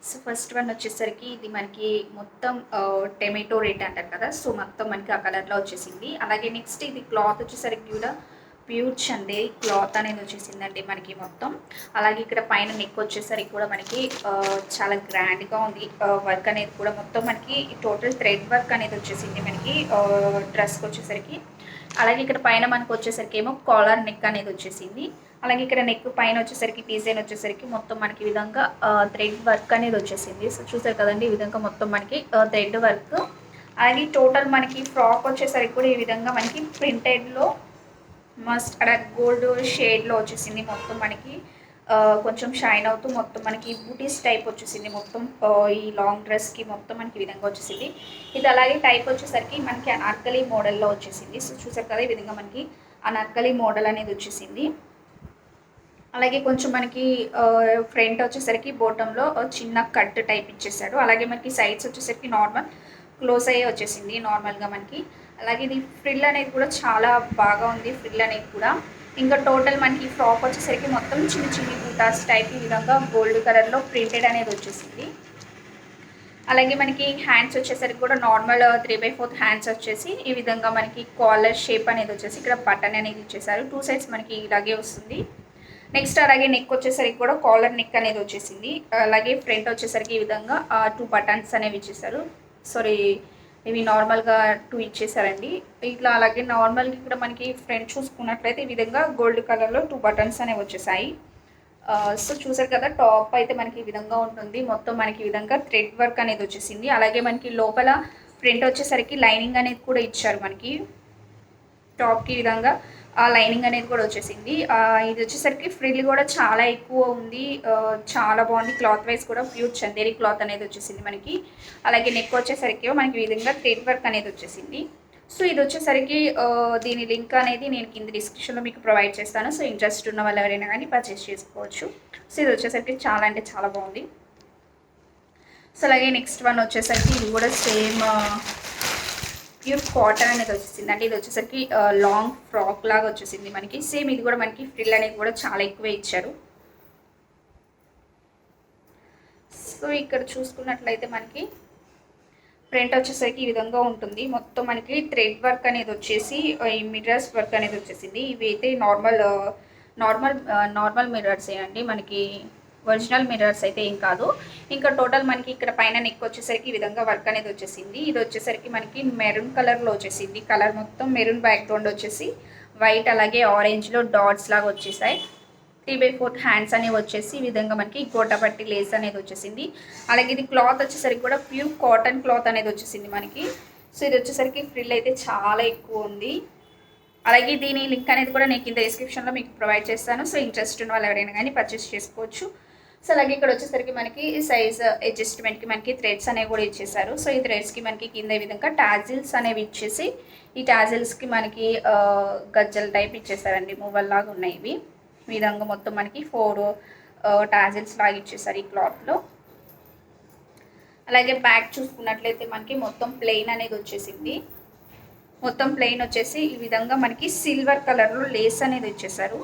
So first one వచ్చేసరికి ఇది మనకి మొత్తం టొమాటో రెడ్ అంటారు కదా, సో మొత్తం మనకి ఆ కలర్లో వచ్చేసింది. అలాగే నెక్స్ట్ ఇది క్లాత్ వచ్చేసరికి కూడా ప్యూర్ చందేరి క్లాత్ అనేది వచ్చేసిందండి మనకి మొత్తం. అలాగే ఇక్కడ పైన నెక్ వచ్చేసరికి కూడా మనకి చాలా గ్రాండ్గా ఉంది. వర్క్ అనేది కూడా మొత్తం మనకి టోటల్ థ్రెడ్ వర్క్ అనేది వచ్చేసింది మనకి డ్రెస్కి వచ్చేసరికి. అలాగే ఇక్కడ పైన మనకు వచ్చేసరికి ఏమో కాలర్ నెక్ అనేది వచ్చేసింది. అలాగే ఇక్కడ నెక్ పైన వచ్చేసరికి డిజైన్ వచ్చేసరికి మొత్తం మనకి ఈ విధంగా థ్రెడ్ వర్క్ అనేది వచ్చేసింది. సో చూసారు కదండి, ఈ విధంగా మొత్తం మనకి థ్రెడ్ వర్క్. అలాగే టోటల్ మనకి ఫ్రాక్ వచ్చేసరికి కూడా ఈ విధంగా మనకి ప్రింటెడ్లో మస్ట్ అక్కడ గోల్డ్ షేడ్లో వచ్చేసింది. మొత్తం మనకి కొంచెం షైన్ అవుతూ మొత్తం మనకి బూటీస్ టైప్ వచ్చేసింది. మొత్తం ఈ లాంగ్ డ్రెస్కి మొత్తం మనకి ఈ విధంగా వచ్చేసింది. ఇది అలాగే టైప్ వచ్చేసరికి మనకి అనార్కలి మోడల్లో వచ్చేసింది. సో చూసారు కదా, ఈ విధంగా మనకి అనార్కలి మోడల్ అనేది వచ్చేసింది. అలాగే కొంచెం మనకి ఫ్రంట్ వచ్చేసరికి బోటంలో చిన్న కట్ టైప్ ఇచ్చేసాడు. అలాగే మనకి సైడ్స్ వచ్చేసరికి నార్మల్ క్లోజ్ అయ్యే వచ్చేసింది నార్మల్గా మనకి. అలాగే ఇది ఫ్రిల్ అనేది కూడా చాలా బాగా ఉంది, ఫ్రిల్ అనేది కూడా. ఇంకా టోటల్ మనకి ఫ్రాక్ వచ్చేసరికి మొత్తం చిన్న చిన్న బూటాస్ టైప్ ఈ విధంగా గోల్డ్ కలర్లో ప్రింటెడ్ అనేది వచ్చేసింది. అలాగే మనకి హ్యాండ్స్ వచ్చేసరికి కూడా నార్మల్ 3/4 హ్యాండ్స్ వచ్చేసి ఈ విధంగా మనకి కాలర్ షేప్ అనేది వచ్చేసి ఇక్కడ బటన్ అనేది ఇచ్చేసారు. 2 సైడ్స్ మనకి ఇలాగే వస్తుంది. నెక్స్ట్ అలాగే నెక్ వచ్చేసరికి కూడా కాలర్ నెక్ అనేది వచ్చేసింది. అలాగే ఫ్రంట్ వచ్చేసరికి ఈ విధంగా 2 బటన్స్ అనేవి ఇచ్చేసారు. సారీ, ఇవి నార్మల్గా 2 ఇచ్చేసారండి ఇట్లా. అలాగే నార్మల్గా ఇక్కడ మనకి ఫ్రంట్ చూసుకున్నట్లయితే ఈ విధంగా గోల్డ్ కలర్లో 2 బటన్స్ అనేవి వచ్చేసాయి. సో చూసారు కదా, టాప్ అయితే మనకి ఈ విధంగా ఉంటుంది. మొత్తం మనకి ఈ విధంగా థ్రెడ్ వర్క్ అనేది వచ్చేసింది. అలాగే మనకి లోపల ఫ్రంట్ వచ్చేసరికి లైనింగ్ అనేది కూడా ఇచ్చారు మనకి. టాప్కి ఈ విధంగా ఆ లైనింగ్ అనేది కూడా వచ్చేసింది. ఇది వచ్చేసరికి ఫ్రిల్ కూడా చాలా ఎక్కువ ఉంది, చాలా బాగుంది. క్లాత్ వైజ్ కూడా ప్యూర్ చందేరి క్లాత్ అనేది వచ్చేసింది మనకి. అలాగే నెక్ వచ్చేసరికి మనకి ఈ విధంగా థ్రెడ్ వర్క్ అనేది వచ్చేసింది. సో ఇది వచ్చేసరికి దీని లింక్ అనేది నేను కింద డిస్క్రిప్షన్లో మీకు ప్రొవైడ్ చేస్తాను. సో ఇంట్రెస్ట్ ఉన్న వాళ్ళు ఎవరైనా కానీ పర్చేస్ చేసుకోవచ్చు. సో ఇది వచ్చేసరికి చాలా అంటే చాలా బాగుంది. సో అలాగే నెక్స్ట్ వన్ వచ్చేసరికి ఇది కూడా సేమ్ ప్యూర్ కాటన్ అనేది వచ్చేసింది. అంటే ఇది వచ్చేసరికి లాంగ్ ఫ్రాక్ లాగా వచ్చేసింది మనకి. సేమ్ ఇది కూడా మనకి ఫ్రిల్ అనేది కూడా చాలా ఎక్కువ ఇచ్చారు. సో ఇక్కడ చూసుకున్నట్లయితే మనకి ఫ్రంట్ వచ్చేసరికి ఈ విధంగా ఉంటుంది. మొత్తం మనకి థ్రెడ్ వర్క్ అనేది వచ్చేసి ఈ మిర్రర్స్ వర్క్ అనేది వచ్చేసింది. ఇవి అయితే నార్మల్ మిర్రర్స్ అండి మనకి, ఒరిజినల్ మిర్రర్స్ అయితే ఏం కాదు. ఇంకా టోటల్ మనకి ఇక్కడ పైన నెక్ వచ్చేసరికి ఈ విధంగా వర్క్ అనేది వచ్చేసింది. ఇది వచ్చేసరికి మనకి మెరూన్ కలర్లో వచ్చేసింది. కలర్ మొత్తం మెరూన్ బ్యాక్గ్రౌండ్ వచ్చేసి వైట్ అలాగే ఆరెంజ్లో డాట్స్ లాగా వచ్చేసాయి. 3/4 హ్యాండ్స్ అనేవి వచ్చేసి ఈ విధంగా మనకి గోటపట్టి లేస్ అనేది వచ్చేసింది. అలాగే ఇది క్లాత్ వచ్చేసరికి కూడా ప్యూర్ కాటన్ క్లాత్ అనేది వచ్చేసింది మనకి. సో ఇది వచ్చేసరికి ఫ్రిల్ అయితే చాలా ఎక్కువ ఉంది. అలాగే దీని లింక్ అనేది కూడా నేను కింద డిస్క్రిప్షన్లో మీకు ప్రొవైడ్ చేస్తాను. సో ఇంట్రెస్ట్ ఉన్న వాళ్ళు ఎవరైనా కానీ పర్చేస్ చేసుకోవచ్చు. సో అలాగే ఇక్కడ వచ్చేసరికి మనకి సైజ్ అడ్జస్ట్మెంట్కి మనకి థ్రెడ్స్ అనేవి కూడా ఇచ్చేసారు. సో ఈ థ్రెడ్స్కి మనకి కింద ఈ విధంగా టాజిల్స్ అనేవి ఇచ్చేసి ఈ టాజిల్స్కి మనకి గజ్జల టైప్ ఇచ్చేసారండి, మూవల్ లాగా ఉన్నాయి ఇవి. ఈ విధంగా మొత్తం మనకి 4 టాజిల్స్ లాగా ఇచ్చేసారు ఈ క్లాత్లో. అలాగే బ్యాక్ చూసుకున్నట్లయితే మనకి మొత్తం ప్లెయిన్ అనేది వచ్చేసింది. మొత్తం ప్లెయిన్ వచ్చేసి ఈ విధంగా మనకి సిల్వర్ కలర్లో లేస్ అనేది వచ్చేసారు.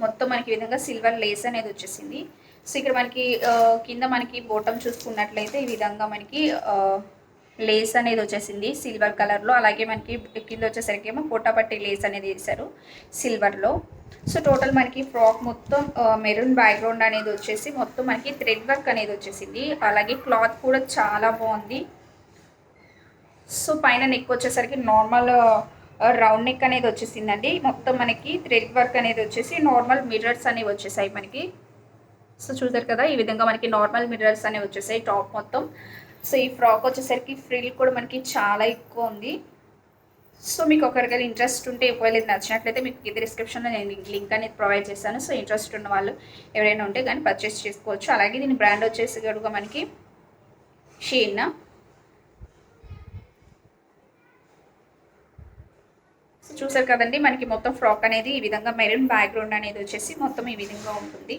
మొత్తం మనకి ఈ విధంగా సిల్వర్ లేస్ అనేది వచ్చేసింది. సో ఇక్కడ మనకి కింద మనకి బోటం చూసుకున్నట్లయితే ఈ విధంగా మనకి లేస్ అనేది వచ్చేసింది సిల్వర్ కలర్లో. అలాగే మనకి కింద వచ్చేసరికి ఏమో కోటాపట్టి లేస్ అనేది వేశారు సిల్వర్లో. సో టోటల్ మనకి ఫ్రాక్ మొత్తం మెరూన్ బ్యాక్గ్రౌండ్ అనేది వచ్చేసి మొత్తం మనకి థ్రెడ్ వర్క్ అనేది వచ్చేసింది. అలాగే క్లాత్ కూడా చాలా బాగుంది. సో పైన నెక్ వచ్చేసరికి నార్మల్ రౌండ్ నెక్ అనేది వచ్చేసిందండి. మొత్తం మనకి థ్రెడ్ వర్క్ అనేది వచ్చేసి నార్మల్ మిర్రర్స్ అనేవి వచ్చేసాయి మనకి. సో చూసారు కదా, ఈ విధంగా మనకి నార్మల్ మిర్రర్స్ అనేవి వచ్చేసాయి టాప్ మొత్తం. సో ఈ ఫ్రాక్ వచ్చేసరికి ఫ్రిల్ కూడా మనకి చాలా ఎక్కువ ఉంది. సో మీకు ఒకరికైనా ఇంట్రెస్ట్ ఉంటే ఒకవేళ ఇది నచ్చినట్లయితే మీకు కింద డిస్క్రిప్షన్లో నేను లింక్ అనేది ప్రొవైడ్ చేస్తాను. సో ఇంట్రెస్ట్ ఉన్న వాళ్ళు ఎవరైనా ఉంటే కానీ పర్చేస్ చేసుకోవచ్చు. అలాగే దీని బ్రాండ్ వచ్చేసి కూడా మనకి షీన్. సో చూసారు కదండి, మనకి మొత్తం ఫ్రాక్ అనేది ఈ విధంగా మెరూన్ బ్యాక్గ్రౌండ్ అనేది వచ్చేసి మొత్తం ఈ విధంగా ఉంటుంది.